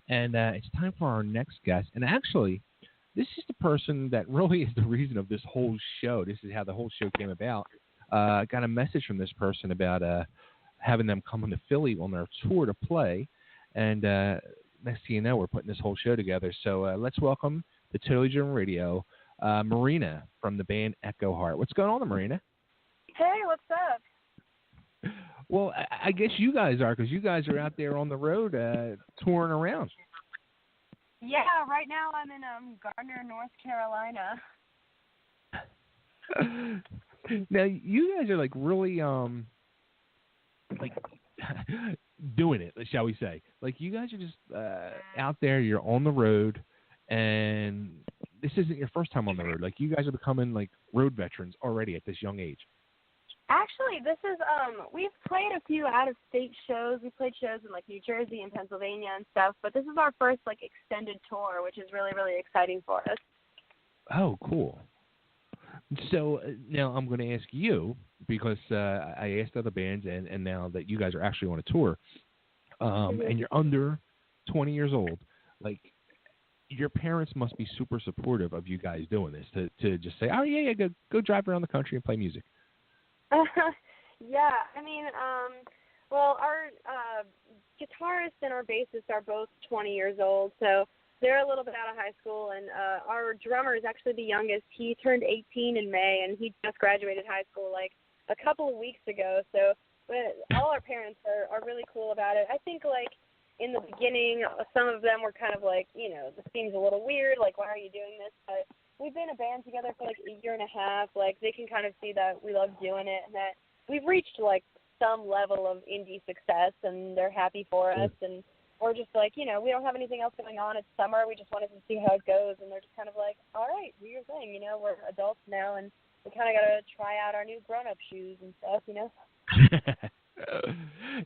And it's time for our next guest. And actually, this is the person that really is the reason of this whole show. This is how the whole show came about. Got a message from this person about having them come into Philly on their tour to play. And next thing you know, we're putting this whole show together. So let's welcome to Totally German Radio, Marina from the band Echoheart. What's going on, Marina? Hey, what's up? Well, I guess you guys are, because you guys are out there on the road touring around. Yeah, right now I'm in Gardner, North Carolina. Now, you guys are like really like doing it, shall we say. Like, you guys are just out there, you're on the road, and this isn't your first time on the road. Like, you guys are becoming like road veterans already at this young age. Actually, this is, we've played a few out-of-state shows. We played shows in, like, New Jersey and Pennsylvania and stuff, but this is our first, like, extended tour, which is really, really exciting for us. Oh, cool. So now I'm going to ask you, because I asked other bands, and now that you guys are actually on a tour, and you're under 20 years old, like, your parents must be super supportive of you guys doing this, to just say, oh, yeah, go drive around the country and play music. Yeah, I mean, well, our guitarist and our bassist are both 20 years old, so they're a little bit out of high school, and our drummer is actually the youngest. He turned 18 in May, and he just graduated high school, like, a couple of weeks ago, so but all our parents are really cool about it. I think, like, in the beginning, some of them were kind of like, this seems a little weird, like, why are you doing this? But we've been a band together for like a year and a half. Like, they can kind of see that we love doing it and that we've reached like some level of indie success, and they're happy for us. And we're just like, we don't have anything else going on. It's summer. We just wanted to see how it goes. And they're just kind of like, all right, do your thing. We're adults now, and we kind of got to try out our new grown-up shoes and stuff,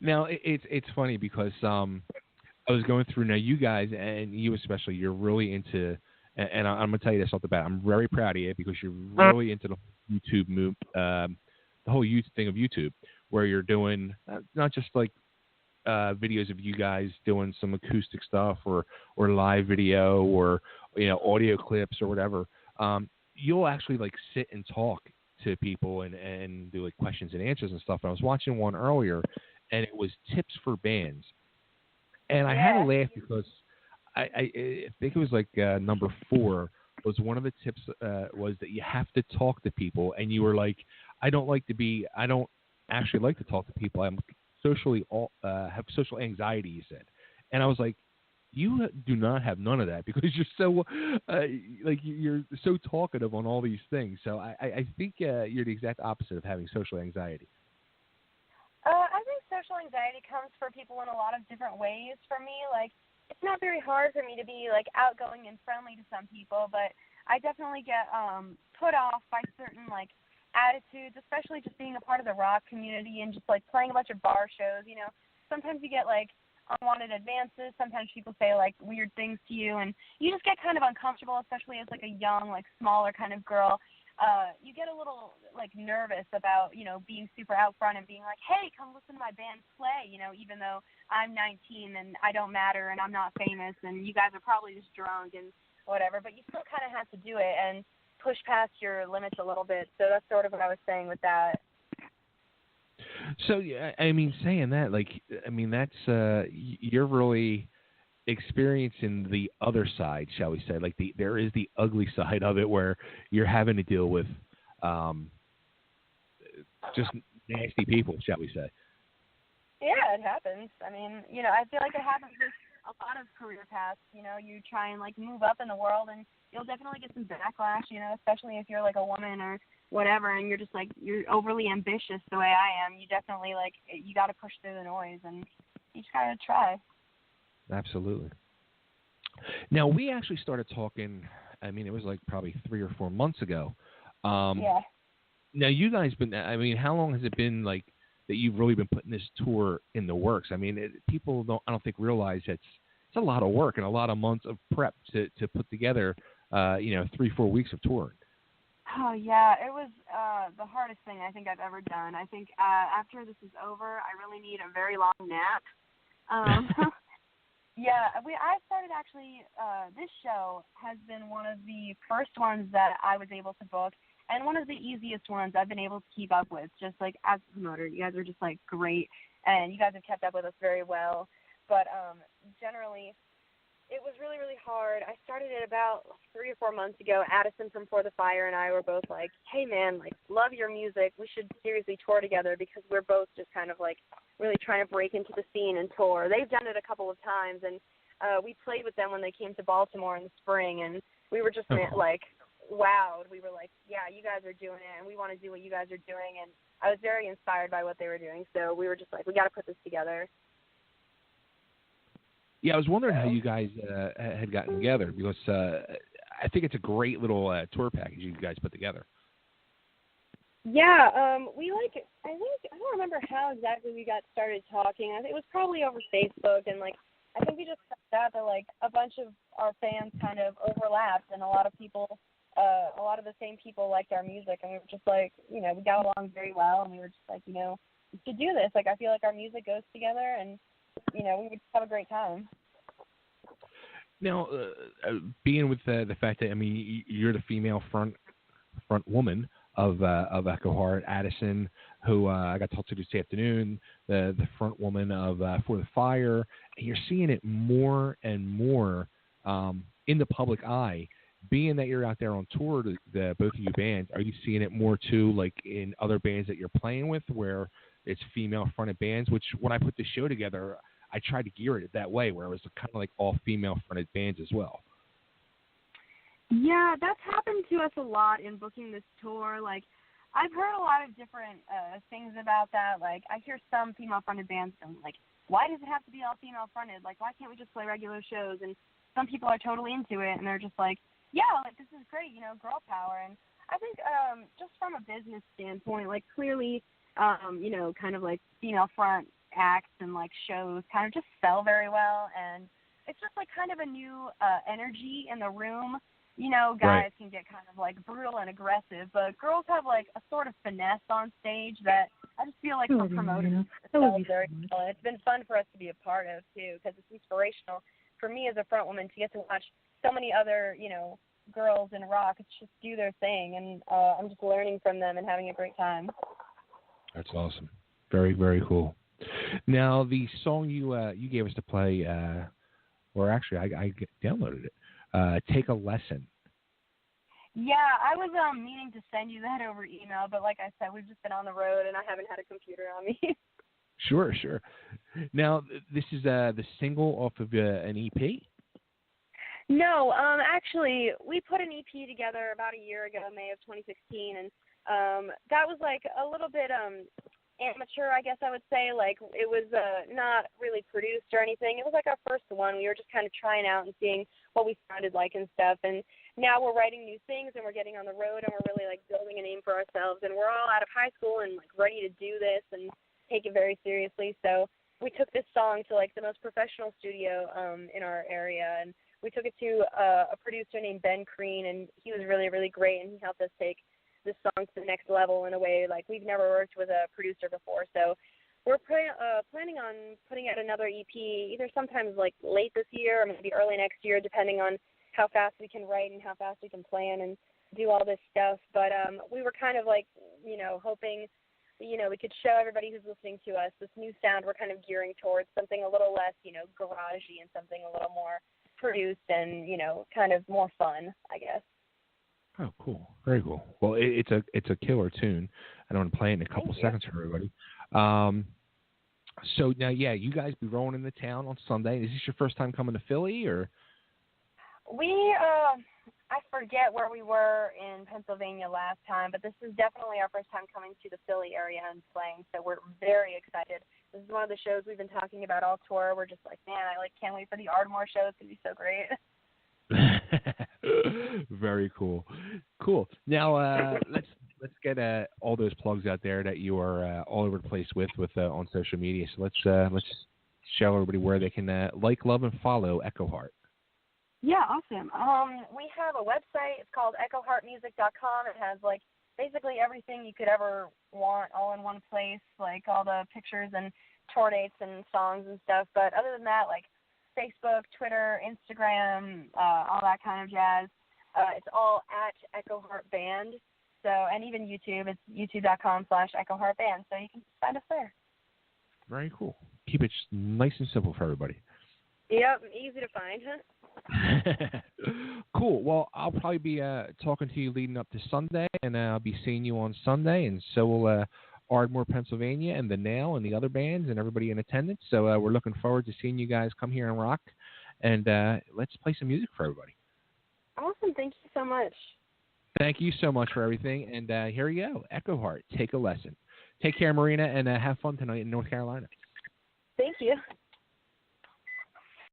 Now, it's funny because I was going through, now you guys, and you especially, you're really into, and I'm going to tell you this off the bat, I'm very proud of you because you're really into the YouTube move, the whole youth thing of YouTube, where you're doing not just like videos of you guys doing some acoustic stuff or live video or audio clips or whatever. You'll actually like sit and talk to people and do like questions and answers and stuff. And I was watching one earlier, and it was tips for bands, and I had to laugh because I think it was like number 4 was one of the tips was that you have to talk to people, and you were like, I don't actually like to talk to people. I'm socially have social anxiety, you said. And I was like, you do not have none of that because you're so like you're so talkative on all these things. So I think you're the exact opposite of having social anxiety. I think social anxiety comes for people in a lot of different ways. For me, like, it's not very hard for me to be like outgoing and friendly to some people, but I definitely get put off by certain like attitudes, especially just being a part of the rock community and just like playing a bunch of bar shows. Sometimes you get like unwanted advances. Sometimes people say like weird things to you, and you just get kind of uncomfortable, especially as like a young, like smaller kind of girl. You get a little like nervous about, being super out front and being like, hey, come listen to my band play, even though I'm 19 and I don't matter and I'm not famous and you guys are probably just drunk and whatever, but you still kind of have to do it and push past your limits a little bit. So that's sort of what I was saying with that. So, I mean, saying that, like, I mean, that's, you're really experiencing the other side, shall we say. Like, there is the ugly side of it where you're having to deal with just nasty people, shall we say. Yeah, it happens. I mean, I feel like it happens with a lot of career paths. You try and, like, move up in the world, and you'll definitely get some backlash, especially if you're, like, a woman or whatever, and you're just, like, you're overly ambitious the way I am. You definitely, like, you got to push through the noise, and you just got to try. Absolutely. Now, we actually started talking, I mean, it was, like, probably 3 or 4 months ago. Yeah. Now, you guys I mean, how long has it been, like, that you've really been putting this tour in the works? I mean, people I don't think realize it's a lot of work and a lot of months of prep to put together, 3-4 weeks of touring. Oh, yeah, it was the hardest thing I think I've ever done. I think after this is over, I really need a very long nap. Yeah, I started actually. This show has been one of the first ones that I was able to book, and one of the easiest ones I've been able to keep up with. Just like as a promoter, you guys are just like great, and you guys have kept up with us very well. But generally, it was really, really hard. I started it about 3 or 4 months ago. Addison from For the Fire and I were both like, hey, man, like, love your music. We should seriously tour together because we're both just kind of, like, really trying to break into the scene and tour. They've done it a couple of times, and we played with them when they came to Baltimore in the spring, and we were just, like, wowed. We were like, yeah, you guys are doing it, and we want to do what you guys are doing. And I was very inspired by what they were doing, so we were just like, we got to put this together. Yeah, I was wondering how you guys had gotten together because I think it's a great little tour package you guys put together. Yeah, I don't remember how exactly we got started talking. I think it was probably over Facebook, and like I think we just found out that like a bunch of our fans kind of overlapped, and a lot of the same people liked our music, and we were just like, we got along very well, and we were just like, we should do this. Like I feel like our music goes together, and we would just have a great time. Now, being with the fact that you're the female front woman of Echoheart, Addison, who I got to talk to this afternoon, the front woman of For the Fire, and you're seeing it more and more in the public eye. Being that you're out there on tour, both of you bands, are you seeing it more too, like in other bands that you're playing with, where it's female-fronted bands? Which when I put the show together, I tried to gear it that way, where it was kind of like all female-fronted bands as well. Yeah, that's happened to us a lot in booking this tour. Like, I've heard a lot of different things about that. Like, I hear some female-fronted bands going, like, why does it have to be all female-fronted? Like, why can't we just play regular shows? And some people are totally into it, and they're just like, yeah, like, this is great, girl power. And I think just from a business standpoint, like, clearly, kind of like female front acts and like shows kind of just sell very well, and it's just like kind of a new energy in the room. Guys can get kind of like brutal and aggressive, but girls have like a sort of finesse on stage that I just feel like for promoters it's very well. And it's been fun for us to be a part of too, because it's inspirational for me as a front woman to get to watch so many other girls in rock just do their thing, and I'm just learning from them and having a great time. That's awesome. Very, very cool. Now, the song you gave us to play, or actually I downloaded it, Take a Lesson. Yeah, I was meaning to send you that over email, but like I said, we've just been on the road, and I haven't had a computer on me. Sure. Now, this is the single off of an EP? No, actually, we put an EP together about a year ago, May of 2016, and that was like a little bit amateur, I guess I would say. Like, it was not really produced or anything. It was like our first one. We were just kind of trying out and seeing what we sounded like and stuff. And now we're writing new things, and we're getting on the road, and we're really like building a name for ourselves. And we're all out of high school and like ready to do this and take it very seriously. So we took this song to like the most professional studio in our area, and we took it to a producer named Ben Crean, and he was really, really great, and he helped us take this song to the next level in a way like we've never worked with a producer before. So we're planning on putting out another EP either sometime like late this year or maybe early next year, depending on how fast we can write and how fast we can plan and do all this stuff. But we were kind of like, hoping, we could show everybody who's listening to us this new sound. We're kind of gearing towards something a little less, garagey, and something a little more produced and, kind of more fun, I guess. Oh, cool. Very cool. Well, it's a killer tune. I don't want to play it in a couple seconds for everybody. So now, yeah, you guys be rolling into town on Sunday. Is this your first time coming to Philly, or? I forget where we were in Pennsylvania last time, but this is definitely our first time coming to the Philly area and playing, so we're very excited. This is one of the shows we've been talking about all tour. We're just like, man, I can't wait for the Ardmore show. It's going to be so great. Very cool. Now let's get all those plugs out there that you are all over the place with on social media. So let's show everybody where they can like, love, and follow Echoheart. Yeah, awesome. We have a website. It's called echoheartmusic.com. It has like basically everything you could ever want all in one place, like all the pictures and tour dates and songs and stuff. But other than that, like Facebook, Twitter, Instagram, all that kind of jazz. It's all at Echoheart Band. So, and even YouTube, it's youtube.com/EchoheartBand. So you can find us there. Very cool. Keep it nice and simple for everybody. Yep, easy to find, huh? Cool. Well, I'll probably be talking to you leading up to Sunday, and I'll be seeing you on Sunday, and so will Ardmore, Pennsylvania, and the Nail, and the other bands, and everybody in attendance. So we're looking forward to seeing you guys come here and rock, and let's play some music for everybody. Awesome. Thank you so much. Thank you so much for everything, and here we go. Echoheart, take a lesson. Take care, Marina, and have fun tonight in North Carolina. Thank you.